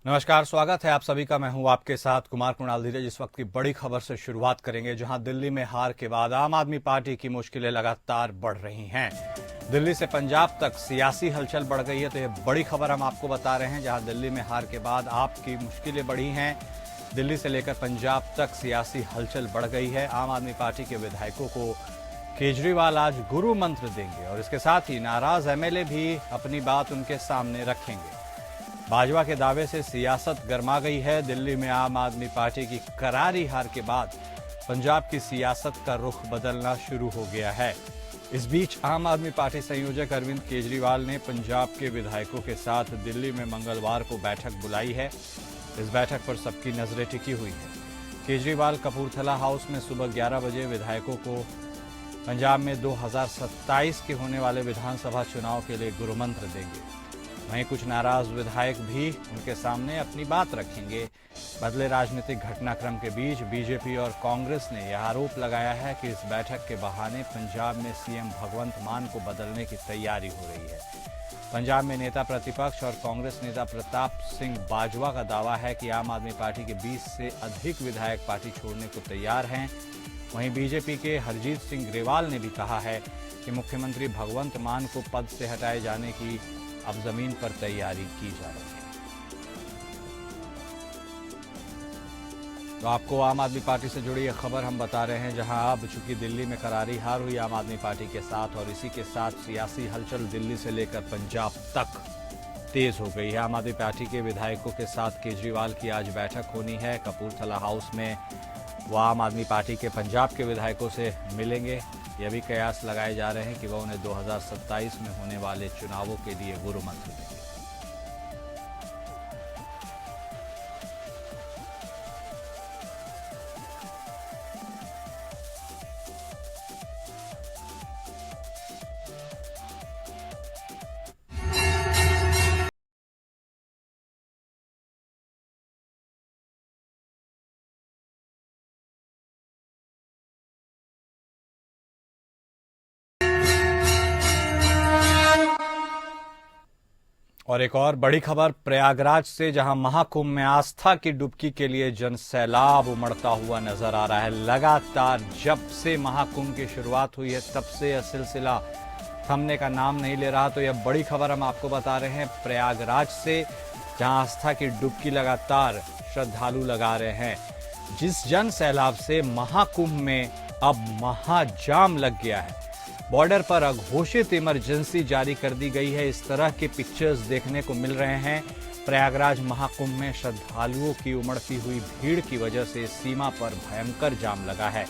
नमस्कार, स्वागत है आप सभी का। मैं हूं आपके साथ कुमार कुणाल धीरज। इस वक्त की बड़ी खबर से शुरुआत करेंगे, जहां दिल्ली में हार के बाद आम आदमी पार्टी की मुश्किलें लगातार बढ़ रही हैं। दिल्ली से पंजाब तक सियासी हलचल बढ़ गई है, तो यह बड़ी खबर हम आपको बता रहे हैं। जहां दिल्ली में हार के बाद आपकी मुश्किलें बढ़ी हैं, दिल्ली से लेकर पंजाब तक सियासी हलचल बढ़ गई है। आम आदमी पार्टी के विधायकों को केजरीवाल आज गुरु मंत्र देंगे और इसके साथ ही नाराज एमएलए भी अपनी बात उनके सामने रखेंगे। भाजपा के दावे से सियासत गर्मा गई है। दिल्ली में आम आदमी पार्टी की करारी हार के बाद पंजाब की सियासत का रुख बदलना शुरू हो गया है। इस बीच आम आदमी पार्टी संयोजक अरविंद केजरीवाल ने पंजाब के विधायकों के साथ दिल्ली में मंगलवार को बैठक बुलाई है। इस बैठक पर सबकी नजरें टिकी हुई है। केजरीवाल कपूरथला हाउस में सुबह 11 बजे विधायकों को पंजाब में 2027 के होने वाले विधानसभा चुनाव के लिए गुरु मंत्र देंगे। वहीं कुछ नाराज विधायक भी उनके सामने अपनी बात रखेंगे। बदले राजनीतिक घटनाक्रम के बीच बीजेपी और कांग्रेस ने यह आरोप लगाया है कि इस बैठक के बहाने पंजाब में सीएम भगवंत मान को बदलने की तैयारी हो रही है। पंजाब में नेता प्रतिपक्ष और कांग्रेस नेता प्रताप सिंह बाजवा का दावा है कि आम आदमी पार्टी के 20 से अधिक विधायक पार्टी छोड़ने को तैयार हैं। वहीं बीजेपी के हरजीत सिंह ग्रेवाल ने भी कहा है कि मुख्यमंत्री भगवंत मान को पद से हटाए जाने की अब जमीन पर तैयारी की जा रही है। तो आपको आम आदमी पार्टी से जुड़ी यह खबर हम बता रहे हैं, जहां अब चूंकि दिल्ली में करारी हार हुई आम आदमी पार्टी के साथ, और इसी के साथ सियासी हलचल दिल्ली से लेकर पंजाब तक तेज हो गई है। आम आदमी पार्टी के विधायकों के साथ केजरीवाल की आज बैठक होनी है। कपूरथला हाउस में वह आम आदमी पार्टी के पंजाब के विधायकों से मिलेंगे। यह भी कयास लगाए जा रहे हैं कि वह उन्हें 2027 में होने वाले चुनावों के लिए गुरु मंत्र देंगे। और एक और बड़ी खबर प्रयागराज से, जहां महाकुंभ में आस्था की डुबकी के लिए जन सैलाब उमड़ता हुआ नजर आ रहा है। लगातार जब से महाकुंभ की शुरुआत हुई है तब से यह सिलसिला थमने का नाम नहीं ले रहा। तो यह बड़ी खबर हम आपको बता रहे हैं प्रयागराज से, जहां आस्था की डुबकी लगातार श्रद्धालु लगा रहे हैं। जिस जन सैलाब से महाकुंभ में अब महाजाम लग गया है, बॉर्डर पर अघोषित इमरजेंसी जारी कर दी गई है। इस तरह के पिक्चर्स देखने को मिल रहे हैं। प्रयागराज महाकुंभ में श्रद्धालुओं की उमड़ती हुई भीड़ की वजह से सीमा पर भयंकर जाम लगा है।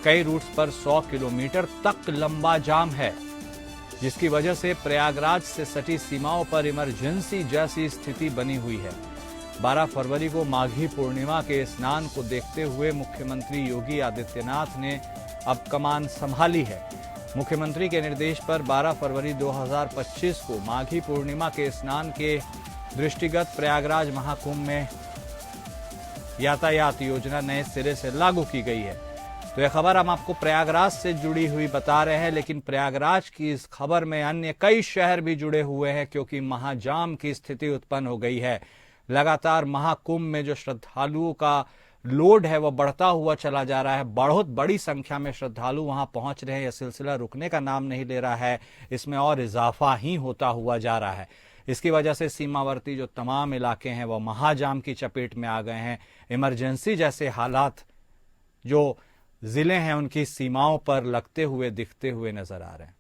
कई रूट्स पर 100 किलोमीटर तक लंबा जाम है, जिसकी वजह से प्रयागराज से सटी सीमाओं पर इमरजेंसी जैसी स्थिति बनी हुई है। 12 फरवरी को माघी पूर्णिमा के स्नान को देखते हुए मुख्यमंत्री योगी आदित्यनाथ ने अब कमान संभाली है। मुख्यमंत्री के निर्देश पर 12 फरवरी 2025 को माघी पूर्णिमा के स्नान के दृष्टिगत प्रयागराज महाकुंभ में यातायात योजना नए सिरे से लागू की गई है। तो यह खबर हम आपको प्रयागराज से जुड़ी हुई बता रहे हैं, लेकिन प्रयागराज की इस खबर में अन्य कई शहर भी जुड़े हुए हैं, क्योंकि महाजाम की स्थिति उत्पन्न हो गई है। लगातार महाकुंभ में जो श्रद्धालुओं का लोड है वह बढ़ता हुआ चला जा रहा है। बहुत बड़ी संख्या में श्रद्धालु वहां पहुंच रहे हैं। यह सिलसिला रुकने का नाम नहीं ले रहा है, इसमें और इजाफा ही होता हुआ जा रहा है। इसकी वजह से सीमावर्ती जो तमाम इलाके हैं वह महाजाम की चपेट में आ गए हैं। इमरजेंसी जैसे हालात जो जिले हैं उनकी सीमाओं पर लगते हुए दिखते हुए नजर आ रहे हैं।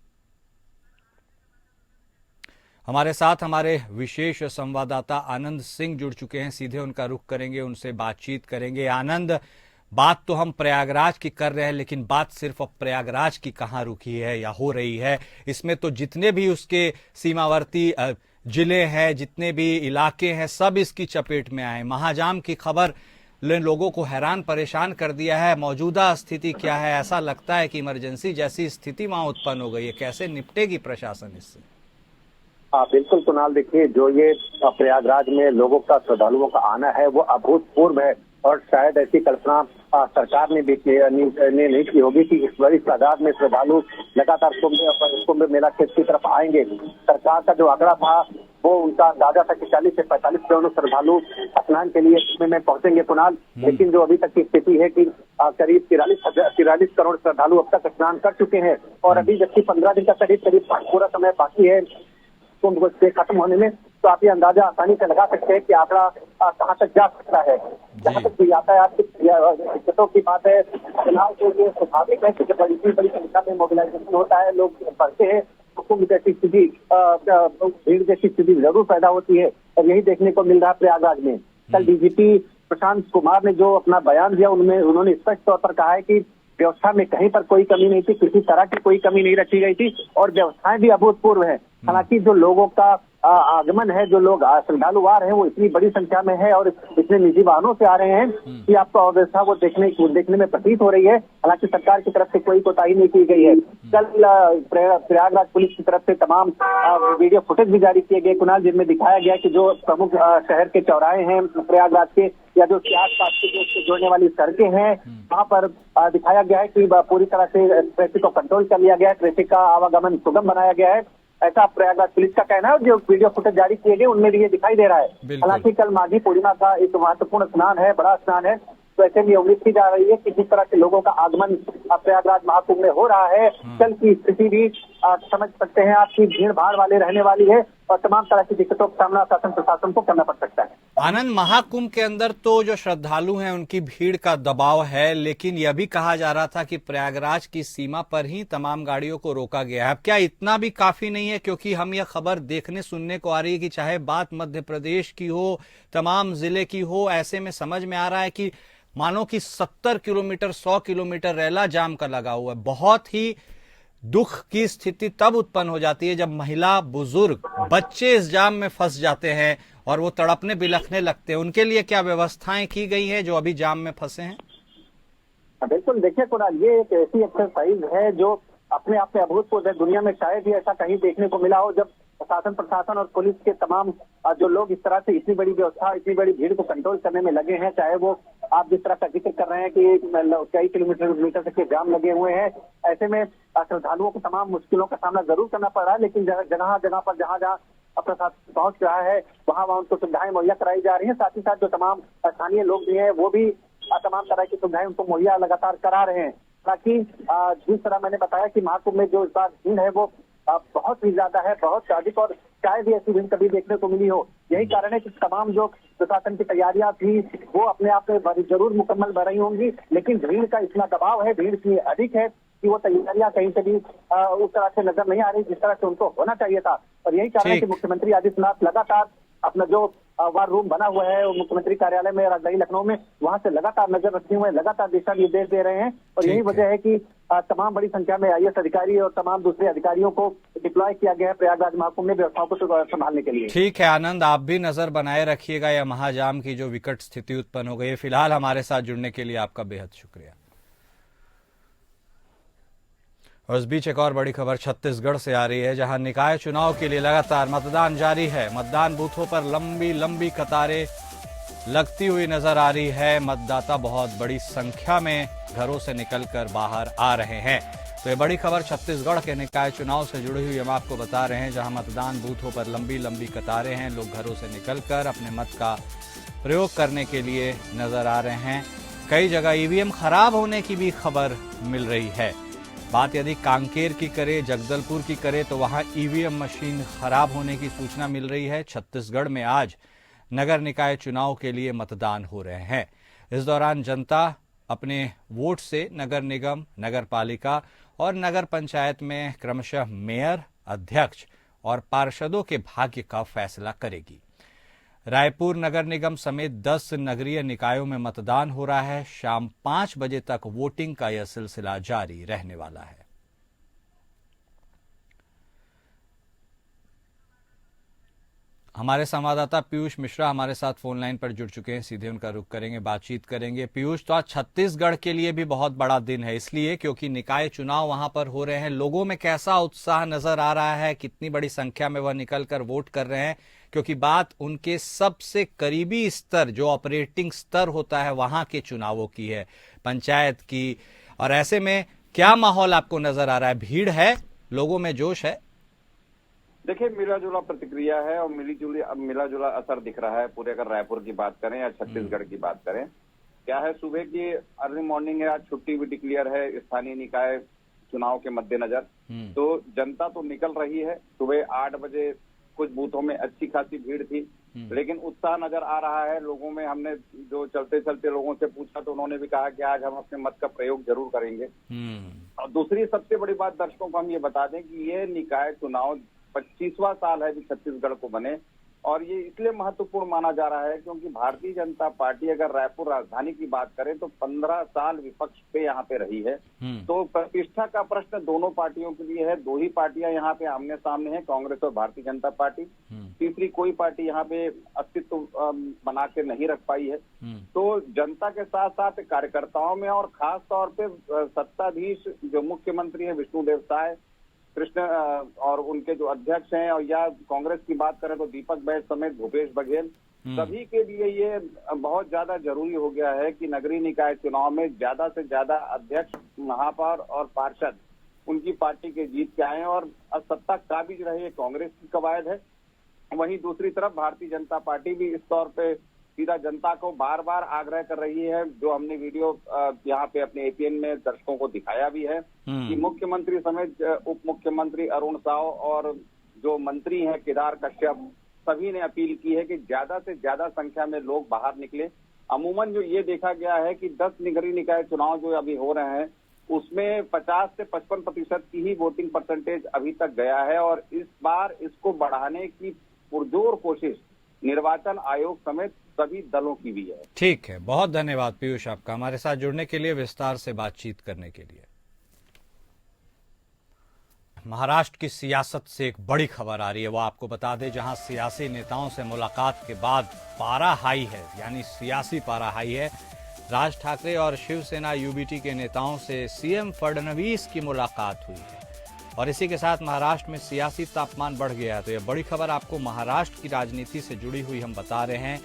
हमारे साथ हमारे विशेष संवाददाता आनंद सिंह जुड़ चुके हैं। सीधे उनका रुख करेंगे, उनसे बातचीत करेंगे। आनंद, बात तो हम प्रयागराज की कर रहे हैं, लेकिन बात सिर्फ अब प्रयागराज की कहाँ रुकी है या हो रही है? इसमें तो जितने भी उसके सीमावर्ती जिले हैं, जितने भी इलाके हैं, सब इसकी चपेट में आए। महाजाम की खबर ने लोगों को हैरान परेशान कर दिया है। मौजूदा स्थिति क्या है? ऐसा लगता है कि इमरजेंसी जैसी स्थिति वहां उत्पन्न हो गई है। कैसे निपटेगी प्रशासन इससे? बिल्कुल कुणाल, देखिए जो ये प्रयागराज में लोगों का, श्रद्धालुओं का आना है वो अभूतपूर्व है, और शायद ऐसी कल्पना सरकार ने भी नहीं की होगी कि इस बड़ी तादाद में श्रद्धालु लगातार कुंभ मेला क्षेत्र की तरफ आएंगे। सरकार का जो आंकड़ा था वो उनका अंदाजा था कि 40 से 45 करोड़ श्रद्धालु स्नान के लिए इसमें पहुंचेंगे कुणाल। लेकिन जो अभी तक की स्थिति है कि करीब 43 करोड़ श्रद्धालु अब तक स्नान कर चुके हैं और अभी जबकि 15 दिन का करीब पूरा समय बाकी है कुंभ से खत्म होने में। तो आप ये अंदाजा आसानी से लगा सकते हैं कि आंकड़ा कहाँ तक जा सकता है। जहाँ तक यातायात की दिक्कतों की बात है, चुनाव के लिए स्वाभाविक है कि जब बड़ी संख्या में मोबिलाइजेशन होता है, लोग बढ़ते हैं तो कुंभ जैसी स्थिति, भीड़ जैसी स्थिति जरूर पैदा होती है और यही देखने को मिल रहा है प्रयागराज में। कल डीजीपी प्रशांत कुमार ने जो अपना बयान दिया उनमें उन्होंने स्पष्ट तौर पर कहा है कि व्यवस्था में कहीं पर कोई कमी नहीं थी, किसी तरह की कोई कमी नहीं रखी गई थी और व्यवस्थाएं भी अभूतपूर्व है। हालांकि जो लोगों का आगमन है, जो लोग श्रद्धालु आ रहे हैं वो इतनी बड़ी संख्या में है और इतने निजी वाहनों से आ रहे हैं कि आपको अव्यवस्था वो देखने में प्रतीत हो रही है। हालांकि सरकार की तरफ से कोई कोताही नहीं की गई है। कल प्रयागराज पुलिस की तरफ से तमाम वीडियो फुटेज भी जारी किए गए कुणाल, जिनमें दिखाया गया कि जो प्रमुख शहर के चौराहे हैं प्रयागराज के या जो आस पास के जोड़ने वाली सड़कें हैं वहाँ पर दिखाया गया है कि पूरी तरह से ट्रैफिक को कंट्रोल कर लिया गया है, ट्रैफिक का आवागमन सुगम बनाया गया है, ऐसा प्रयागराज पुलिस का कहना है। जो वीडियो फुटेज जारी किए गए उनमें भी ये दिखाई दे रहा है। हालांकि कल माघी पूर्णिमा का एक महत्वपूर्ण स्नान है, बड़ा स्नान है, तो ऐसे में उम्मीद की जा रही है कि जिस तरह के लोगों का आगमन प्रयागराज महाकुंभ में हो रहा है, कल की स्थिति भी समझ सकते हैं आपकी भीड़ भाड़ वाले रहने वाली है और तमाम तरह की दिक्कतों का सामना शासन प्रशासन को करना पड़ सकता है। आनंद, महाकुंभ के अंदर तो जो श्रद्धालु हैं उनकी भीड़ का दबाव है, लेकिन यह भी कहा जा रहा था कि प्रयागराज की सीमा पर ही तमाम गाड़ियों को रोका गया है। अब क्या इतना भी काफी नहीं है? क्योंकि हम यह खबर देखने सुनने को आ रही है कि चाहे बात मध्य प्रदेश की हो, तमाम जिले की हो, ऐसे में समझ में आ रहा है कि मानो कि 70 किलोमीटर 100 किलोमीटर रैला जाम का लगा हुआ है। बहुत ही दुख की स्थिति तब उत्पन्न हो जाती है जब महिला, बुजुर्ग, बच्चे इस जाम में फंस जाते हैं और वो तड़पने बिलखने लगते हैं। उनके लिए क्या व्यवस्थाएं की गई हैं जो अभी जाम में फंसे हैं? बिल्कुल, देखिए कुणाल, ये एक ऐसी एक्सरसाइज है जो अपने आप में अभूतपूर्व है। दुनिया में शायद ही ऐसा कहीं देखने को मिला हो जब शासन प्रशासन और पुलिस के तमाम जो लोग इस तरह से इतनी बड़ी व्यवस्था, इतनी बड़ी भीड़ को कंट्रोल करने में लगे हैं। चाहे वो आप जिस तरह का जिक्र कर रहे हैं कि कई किलोमीटर तक के जाम लगे हुए हैं, ऐसे में श्रद्धालुओं को तमाम मुश्किलों का सामना जरूर करना पड़ रहा है। लेकिन जगह जगह पर जहाँ प्रशासन पहुंच रहा है वहाँ उनको सुविधाएं मुहैया कराई जा रही है। साथ ही साथ जो तमाम स्थानीय लोग भी हैं वो भी तमाम तरह की सुविधाएं उनको मुहैया लगातार करा रहे हैं, ताकि जिस तरह मैंने बताया कि महाकुंभ में जो इस बार भीड़ है वो बहुत ही ज्यादा है, बहुत अधिक, और शायद ही ऐसी भीड़ कभी देखने को मिली हो। यही कारण है कि तमाम जो प्रशासन की तैयारियां थी वो अपने आप में जरूर मुकम्मल हो रही होंगी, लेकिन भीड़ का इतना दबाव है, भीड़ इतनी अधिक है कि वो तैयारियां कहीं से भी उस तरह से नजर नहीं आ रही जिस तरह से उनको होना चाहिए था। और यही कारण है कि मुख्यमंत्री आदित्यनाथ लगातार अपना जो वार रूम बना हुआ है मुख्यमंत्री कार्यालय में राजधानी लखनऊ में, वहां से लगातार नजर रखते हुए लगातार दिशा निर्देश दे रहे हैं। और यही वजह है कि तमाम बड़ी संख्या में आईएएस अधिकारी और तमाम दूसरे अधिकारियों को डिप्लॉय किया गया है प्रयागराज महाकुंभ में व्यवस्थाओं को संभालने के लिए। ठीक है आनंद, आप भी नजर बनाए रखिएगा यह महाजाम की जो विकट स्थिति उत्पन्न हो गई है। फिलहाल हमारे साथ जुड़ने के लिए आपका बेहद शुक्रिया। और इस बीच एक और बड़ी खबर छत्तीसगढ़ से आ रही है, जहां निकाय चुनाव के लिए लगातार मतदान जारी है। मतदान बूथों पर लंबी लंबी कतारें लगती हुई नजर आ रही है। मतदाता बहुत बड़ी संख्या में घरों से निकलकर बाहर आ रहे हैं। तो ये बड़ी खबर छत्तीसगढ़ के निकाय चुनाव से जुड़ी हुई हम आपको बता रहे हैं, जहां मतदान बूथों पर लंबी लंबी कतारें हैं। लोग घरों से निकलकर अपने मत का प्रयोग करने के लिए नजर आ रहे हैं। कई जगह ईवीएम खराब होने की भी खबर मिल रही है। बात यदि कांकेर की करे, जगदलपुर की करे, तो वहां ईवीएम मशीन खराब होने की सूचना मिल रही है। छत्तीसगढ़ में आज नगर निकाय चुनाव के लिए मतदान हो रहे हैं। इस दौरान जनता अपने वोट से नगर निगम, नगर पालिका और नगर पंचायत में क्रमशः मेयर, अध्यक्ष और पार्षदों के भाग्य का फैसला करेगी। रायपुर नगर निगम समेत 10 नगरीय निकायों में मतदान हो रहा है। शाम 5 बजे तक वोटिंग का यह सिलसिला जारी रहने वाला है। हमारे संवाददाता पीयूष मिश्रा हमारे साथ फोन लाइन पर जुड़ चुके हैं, सीधे उनका रुख करेंगे, बातचीत करेंगे। पीयूष, तो आज छत्तीसगढ़ के लिए भी बहुत बड़ा दिन है, इसलिए क्योंकि निकाय चुनाव वहां पर हो रहे हैं। लोगों में कैसा उत्साह नजर आ रहा है? कितनी बड़ी संख्या में वह निकलकर वोट कर रहे हैं? क्योंकि बात उनके सबसे करीबी स्तर, जो ऑपरेटिंग स्तर होता है, वहां के चुनावों की है, पंचायत की। और ऐसे में क्या माहौल आपको नजर आ रहा है? भीड़ है, लोगों में जोश है? देखिए, मिला जुला प्रतिक्रिया है और मिला जुला असर दिख रहा है पूरे, अगर रायपुर की बात करें या छत्तीसगढ़ की बात करें। क्या है, सुबह की अर्ली मॉर्निंग है, आज छुट्टी भी डिक्लेयर है स्थानीय निकाय चुनाव के मद्देनजर। तो जनता तो निकल रही है। सुबह 8 बजे कुछ बूथों में अच्छी खासी भीड़ थी, लेकिन उत्साह नजर आ रहा है लोगों में। हमने जो चलते चलते लोगों से पूछा तो उन्होंने भी कहा कि आज हम अपने मत का प्रयोग जरूर करेंगे। और दूसरी सबसे बड़ी बात दर्शकों को हम ये बता दें कि ये निकाय चुनाव 25वां साल है जो छत्तीसगढ़ को बने, और ये इसलिए महत्वपूर्ण माना जा रहा है क्योंकि भारतीय जनता पार्टी अगर रायपुर राजधानी की बात करें तो 15 साल विपक्ष पे यहाँ पे रही है। तो प्रतिष्ठा का प्रश्न दोनों पार्टियों के लिए है। 2 ही पार्टियां यहाँ पे आमने सामने हैं, कांग्रेस और भारतीय जनता पार्टी। तीसरी कोई पार्टी यहाँ पे अस्तित्व बना के नहीं रख पाई है। तो जनता के साथ साथ कार्यकर्ताओं में और खास तौर पे सत्ताधीश जो मुख्यमंत्री है विष्णुदेव साय, कृष्ण और उनके जो अध्यक्ष हैं, और या कांग्रेस की बात करें तो दीपक बैज समेत भूपेश बघेल, सभी के लिए ये बहुत ज्यादा जरूरी हो गया है कि नगरीय निकाय चुनाव में ज्यादा से ज्यादा अध्यक्ष, महापौर और पार्षद उनकी पार्टी के जीत के आए और सत्ता काबिज रहे। कांग्रेस की कवायद है। वहीं दूसरी तरफ भारतीय जनता पार्टी भी इस तौर पे सीधा जनता को बार बार आग्रह कर रही है, जो हमने वीडियो यहाँ पे अपने एपीएन में दर्शकों को दिखाया भी है कि मुख्यमंत्री समेत उप मुख्यमंत्री अरुण साव और जो मंत्री हैं केदार कश्यप, सभी ने अपील की है कि ज्यादा से ज्यादा संख्या में लोग बाहर निकले। अमूमन जो ये देखा गया है कि 10 नगरीय निकाय चुनाव जो अभी हो रहे हैं उसमें 50 से 55% की ही वोटिंग परसेंटेज अभी तक गया है, और इस बार इसको बढ़ाने की पुरजोर कोशिश निर्वाचन आयोग समेत सभी दलों की भी है। ठीक है, बहुत धन्यवाद पीयूष आपका हमारे साथ जुड़ने के लिए, विस्तार से बातचीत करने के लिए। महाराष्ट्र की सियासत से एक बड़ी खबर आ रही है, वो आपको बता दें, जहां सियासी नेताओं से मुलाकात के बाद पारा हाई है, यानी सियासी पारा हाई है। राज ठाकरे और शिवसेना यूबीटी के नेताओं से सीएम फडणवीस की मुलाकात हुई है, और इसी के साथ महाराष्ट्र में सियासी तापमान बढ़ गया है। तो यह बड़ी खबर आपको महाराष्ट्र की राजनीति से जुड़ी हुई हम बता रहे हैं,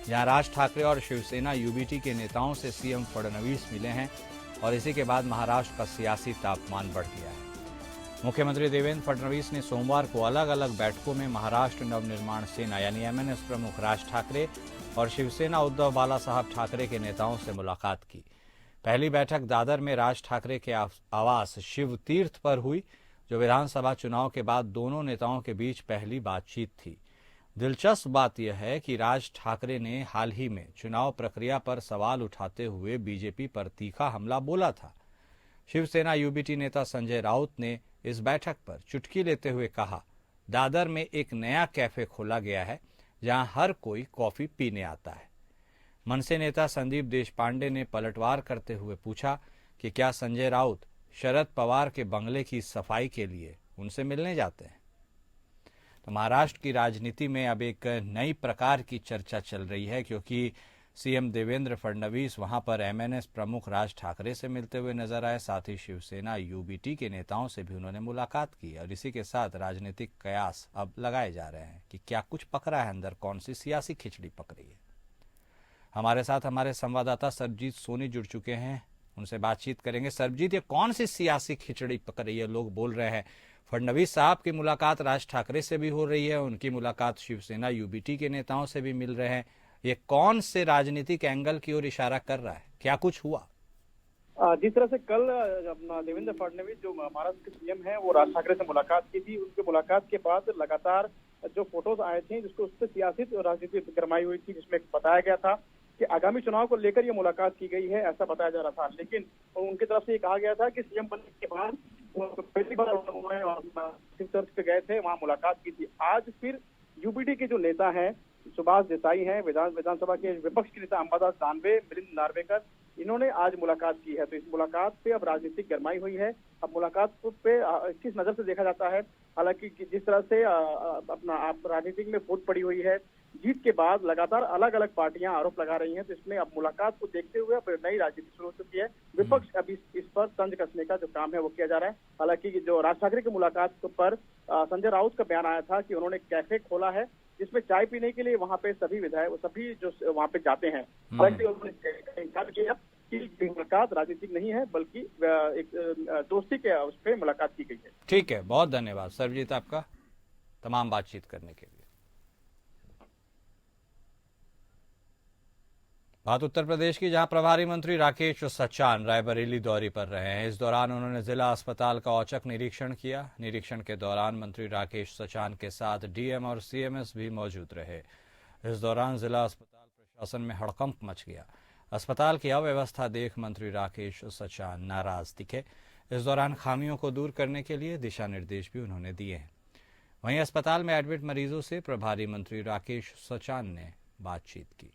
जहां राज ठाकरे और शिवसेना यूबीटी के नेताओं से सीएम फडणवीस मिले हैं, और इसी के बाद महाराष्ट्र का सियासी तापमान बढ़ गया है। मुख्यमंत्री देवेंद्र फडणवीस ने सोमवार को अलग अलग बैठकों में महाराष्ट्र नवनिर्माण सेना यानी एमएनएस प्रमुख राज ठाकरे और शिवसेना उद्धव बाला साहब ठाकरे के नेताओं से मुलाकात की। पहली बैठक दादर में राज ठाकरे के आवास शिव तीर्थ पर हुई, जो विधानसभा चुनाव के बाद दोनों नेताओं के बीच पहली बातचीत थी। दिलचस्प बात यह है कि राज ठाकरे ने हाल ही में चुनाव प्रक्रिया पर सवाल उठाते हुए बीजेपी पर तीखा हमला बोला था। शिवसेना यूबीटी नेता संजय राउत ने इस बैठक पर चुटकी लेते हुए कहा, दादर में एक नया कैफे खोला गया है जहां हर कोई कॉफी पीने आता है। मनसे नेता संदीप देशपांडे ने पलटवार करते हुए पूछा कि क्या संजय राउत शरद पवार के बंगले की सफाई के लिए उनसे मिलने जाते हैं। तो महाराष्ट्र की राजनीति में अब एक नई प्रकार की चर्चा चल रही है, क्योंकि सीएम देवेंद्र फडणवीस वहां पर एमएनएस प्रमुख राज ठाकरे से मिलते हुए नजर आए, साथ ही शिवसेना यूबीटी के नेताओं से भी उन्होंने मुलाकात की, और इसी के साथ राजनीतिक कयास अब लगाए जा रहे हैं कि क्या कुछ पक रहा है अंदर, कौन सी सियासी खिचड़ी पक रही है। हमारे साथ हमारे संवाददाता सरबजीत सोनी जुड़ चुके हैं, उनसे बातचीत करेंगे। सरबजीत, ये कौन सी सियासी खिचड़ी पक रही है? लोग बोल रहे हैं फडणवीस साहब की मुलाकात राज ठाकरे से भी हो रही है, उनकी मुलाकात शिवसेना यूबीटी के नेताओं से भी मिल रहे हैं। ये कौन से राजनीतिक एंगल की ओर इशारा कर रहा है? क्या कुछ हुआ? जिस तरह से कल अपना देवेंद्र फडणवीस जो महाराष्ट्र के सीएम हैं वो राज ठाकरे से मुलाकात की थी, उनके मुलाकात के बाद लगातार जो फोटोज आए थे जिसको उससे सियासी राजनीति गरमाई हुई थी, जिसमें बताया गया था कि आगामी चुनाव को लेकर ये मुलाकात की गई है, ऐसा बताया जा रहा था। लेकिन उनकी तरफ से ये कहा गया था कि सीएम बनने के बाद पहली बार शिव तीर्थ पे गए थे, वहाँ मुलाकात की थी। आज फिर यूबीटी के जो नेता हैं, सुभाष देसाई हैं, विधानसभा के विपक्ष के नेता अंबादास दानवे, मिलिंद नार्वेकर, इन्होंने आज मुलाकात की है। तो इस मुलाकात पे अब राजनीतिक गरमाई हुई है। अब मुलाकात पे किस नजर से देखा जाता है, हालांकि जिस तरह से अपना राजनीतिक में फूट पड़ी हुई है, जीत के बाद लगातार अलग अलग पार्टियां आरोप लगा रही हैं, तो इसमें अब मुलाकात को देखते हुए अब नई राजनीति शुरू हो चुकी है। विपक्ष अभी इस पर तंज कसने का जो काम है वो किया जा रहा है। हालांकि जो राज ठाकरे की मुलाकात पर संजय राउत का बयान आया था कि उन्होंने कैफे खोला है जिसमें चाय पीने के लिए वहां पे सभी विधायक सभी जो वहां पे जाते हैं। हालांकि उन्होंने इंकार किया कि मुलाकात राजनीतिक नहीं है, बल्कि एक दोस्ती के उस पर मुलाकात की गई है। ठीक है, बहुत धन्यवाद सरबजीत आपका तमाम बातचीत करने के लिए। बात उत्तर प्रदेश की, जहां प्रभारी मंत्री राकेश सचान रायबरेली दौरे पर रहे हैं। इस दौरान उन्होंने जिला अस्पताल का औचक निरीक्षण किया। निरीक्षण के दौरान मंत्री राकेश सचान के साथ डीएम और सीएमएस भी मौजूद रहे। इस दौरान जिला अस्पताल प्रशासन में हड़कंप मच गया। अस्पताल की अव्यवस्था देख मंत्री राकेश सचान नाराज दिखे। इस दौरान खामियों को दूर करने के लिए दिशा निर्देश भी उन्होंने दिए हैं। वहीं अस्पताल में एडमिट मरीजों से प्रभारी मंत्री राकेश सचान ने बातचीत की।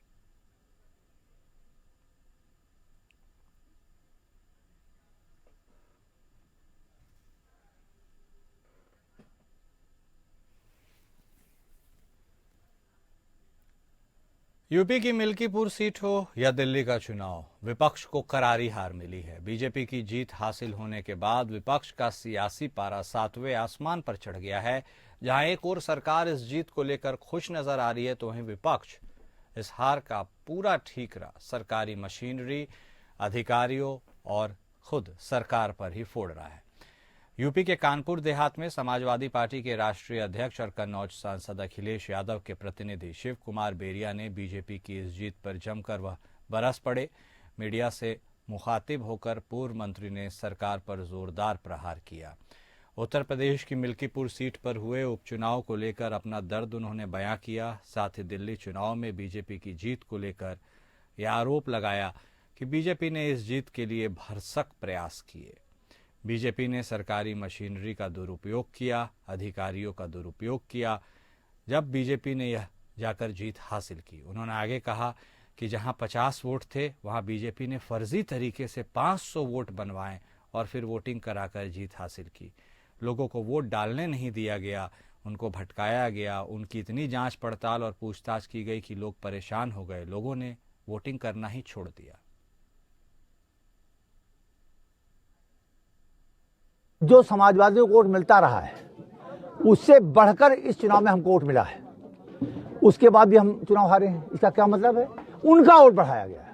यूपी की मिल्कीपुर सीट हो या दिल्ली का चुनाव, विपक्ष को करारी हार मिली है। बीजेपी की जीत हासिल होने के बाद विपक्ष का सियासी पारा 7वें आसमान पर चढ़ गया है। जहां एक ओर सरकार इस जीत को लेकर खुश नजर आ रही है, तो वहीं विपक्ष इस हार का पूरा ठीकरा सरकारी मशीनरी, अधिकारियों और खुद सरकार पर ही फोड़ रहा है। यूपी के कानपुर देहात में समाजवादी पार्टी के राष्ट्रीय अध्यक्ष और कन्नौज सांसद अखिलेश यादव के प्रतिनिधि शिव कुमार बेरिया ने बीजेपी की इस जीत पर जमकर वह बरस पड़े। मीडिया से मुखातिब होकर पूर्व मंत्री ने सरकार पर जोरदार प्रहार किया। उत्तर प्रदेश की मिल्कीपुर सीट पर हुए उपचुनाव को लेकर अपना दर्द उन्होंने बयां किया। साथ ही दिल्ली चुनाव में बीजेपी की जीत को लेकर यह आरोप लगाया कि बीजेपी ने इस जीत के लिए भरसक प्रयास किए। बीजेपी ने सरकारी मशीनरी का दुरुपयोग किया, अधिकारियों का दुरुपयोग किया जब बीजेपी ने यह जाकर जीत हासिल की। उन्होंने आगे कहा कि जहां 50 वोट थे, वहां बीजेपी ने फर्जी तरीके से 500 वोट बनवाए और फिर वोटिंग कराकर जीत हासिल की। लोगों को वोट डालने नहीं दिया गया, उनको भटकाया गया, उनकी इतनी जांच पड़ताल और पूछताछ की गई कि लोग परेशान हो गए। लोगों ने वोटिंग करना ही छोड़ दिया। जो समाजवादियों को वोट मिलता रहा है, उससे बढ़कर इस चुनाव में हमको वोट मिला है। उसके बाद भी हम चुनाव हारे हैं। इसका क्या मतलब है? उनका वोट बढ़ाया गया है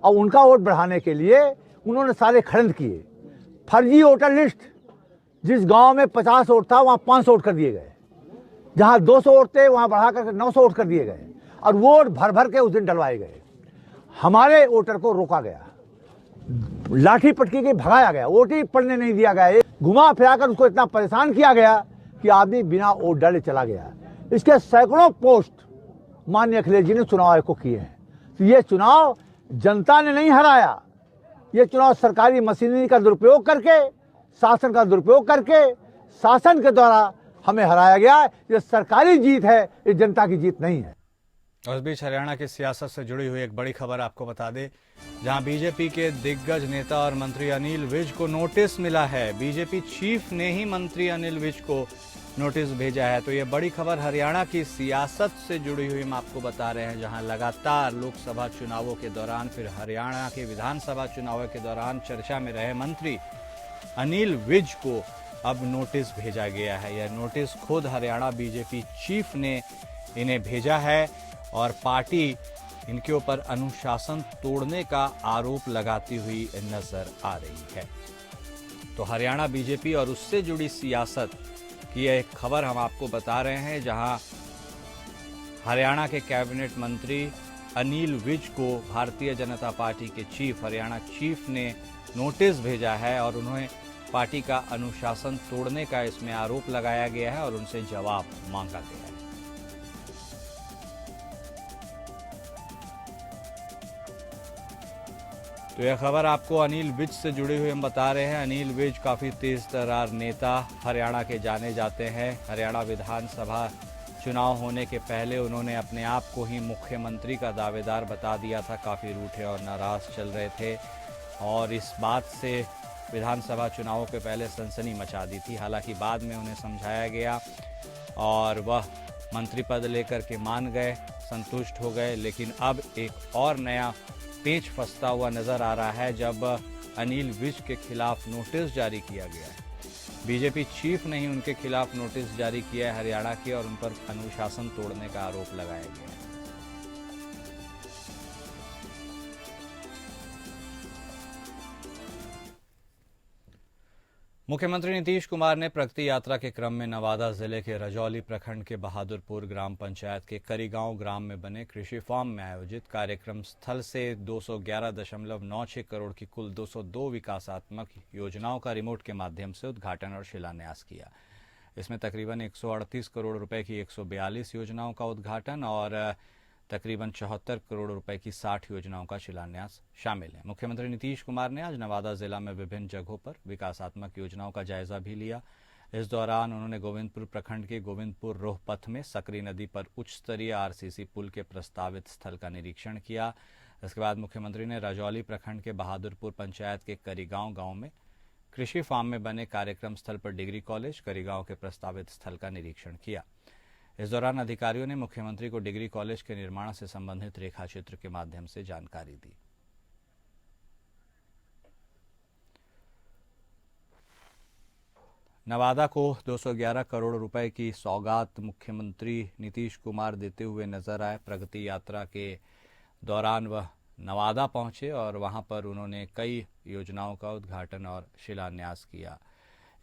और उनका वोट बढ़ाने के लिए उन्होंने सारे खड़ंद किए। फर्जी वोटर लिस्ट, जिस गांव में 50 वोट था वहां 500 वोट कर दिए गए, जहां 200 वोट थे वहां बढ़ाकर 900 वोट कर दिए गए और वोट भर भर के उस दिन डलवाए गए। हमारे वोटर को रोका गया, लाठी पटकी के भगाया गया, वोट ही पड़ने नहीं दिया गया। घुमा फिराकर उसको इतना परेशान किया गया कि आदमी बिना वोट डाले चला गया। इसके सैकड़ों पोस्ट माननीय अखिलेश जी ने चुनाव आयोग को किए हैं। तो ये चुनाव जनता ने नहीं हराया, ये चुनाव सरकारी मशीनरी का दुरुपयोग करके, शासन का दुरुपयोग करके, शासन के द्वारा हमें हराया गया। ये सरकारी जीत है, ये जनता की जीत नहीं है। और इस बीच हरियाणा की सियासत से जुड़ी हुई एक बड़ी खबर आपको बता दें, जहां बीजेपी के दिग्गज नेता और मंत्री अनिल विज को नोटिस मिला है। बीजेपी चीफ ने ही मंत्री अनिल विज को नोटिस भेजा है। तो ये बड़ी खबर हरियाणा की सियासत से जुड़ी हुई हम आपको बता रहे हैं, जहां लगातार लोकसभा चुनावों के दौरान, फिर हरियाणा के विधानसभा चुनावों के दौरान चर्चा में रहे मंत्री अनिल विज को अब नोटिस भेजा गया है। यह नोटिस खुद हरियाणा बीजेपी चीफ ने इन्हें भेजा है और पार्टी इनके ऊपर अनुशासन तोड़ने का आरोप लगाती हुई नजर आ रही है। तो हरियाणा बीजेपी और उससे जुड़ी सियासत की एक खबर हम आपको बता रहे हैं, जहां हरियाणा के कैबिनेट मंत्री अनिल विज को भारतीय जनता पार्टी के चीफ, हरियाणा चीफ ने नोटिस भेजा है और उन्हें पार्टी का अनुशासन तोड़ने का इसमें आरोप लगाया गया है और उनसे जवाब मांगा गया है। तो यह खबर आपको अनिल विज से जुड़ी हुई हम बता रहे हैं। अनिल विज काफ़ी तेज तर्रार नेता हरियाणा के जाने जाते हैं। हरियाणा विधानसभा चुनाव होने के पहले उन्होंने अपने आप को ही मुख्यमंत्री का दावेदार बता दिया था। काफ़ी रूठे और नाराज़ चल रहे थे और इस बात से विधानसभा चुनावों के पहले सनसनी मचा दी थी। हालांकि बाद में उन्हें समझाया गया और वह मंत्री पद लेकर के मान गए, संतुष्ट हो गए। लेकिन अब एक और नया पेच फंसता हुआ नजर आ रहा है जब अनिल विज के खिलाफ नोटिस जारी किया गया है। बीजेपी चीफ ने ही उनके खिलाफ नोटिस जारी किया है हरियाणा के और उन पर अनुशासन तोड़ने का आरोप लगाया गया है। मुख्यमंत्री नीतीश कुमार ने प्रगति यात्रा के क्रम में नवादा जिले के रजौली प्रखंड के बहादुरपुर ग्राम पंचायत के करीगांव ग्राम में बने कृषि फार्म में आयोजित कार्यक्रम स्थल से 211.96 करोड़ की कुल 202 विकासात्मक योजनाओं का रिमोट के माध्यम से उद्घाटन और शिलान्यास किया। इसमें तकरीबन 138 करोड़ रुपए की 142 योजनाओं का उद्घाटन और तकरीबन 74 करोड़ रुपए की 60 योजनाओं का शिलान्यास शामिल है। मुख्यमंत्री नीतीश कुमार ने आज नवादा जिला में विभिन्न जगहों पर विकासात्मक योजनाओं का जायजा भी लिया। इस दौरान उन्होंने गोविंदपुर प्रखंड के गोविंदपुर रोह पथ में सकरी नदी पर उच्च स्तरीय आरसीसी पुल के प्रस्तावित स्थल का निरीक्षण किया। इसके बाद मुख्यमंत्री ने रजौली प्रखंड के बहादुरपुर पंचायत के करीगांव गांव में कृषि फार्म में बने कार्यक्रम स्थल पर डिग्री कॉलेज करीगांव के प्रस्तावित स्थल का निरीक्षण किया। इस दौरान अधिकारियों ने मुख्यमंत्री को डिग्री कॉलेज के निर्माण से संबंधित रेखाचित्र के माध्यम से जानकारी दी। नवादा को 211 करोड़ रुपए की सौगात मुख्यमंत्री नीतीश कुमार देते हुए नजर आए। प्रगति यात्रा के दौरान वह नवादा पहुंचे और वहां पर उन्होंने कई योजनाओं का उद्घाटन और शिलान्यास किया।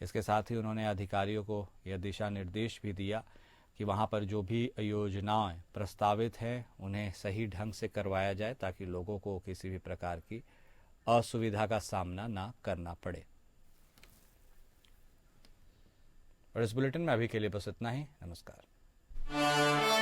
इसके साथ ही उन्होंने अधिकारियों को यह दिशा निर्देश भी दिया कि वहां पर जो भी योजनाएं प्रस्तावित हैं उन्हें सही ढंग से करवाया जाए ताकि लोगों को किसी भी प्रकार की असुविधा का सामना ना करना पड़े। और इस बुलेटिन में अभी के लिए बस इतना ही। नमस्कार।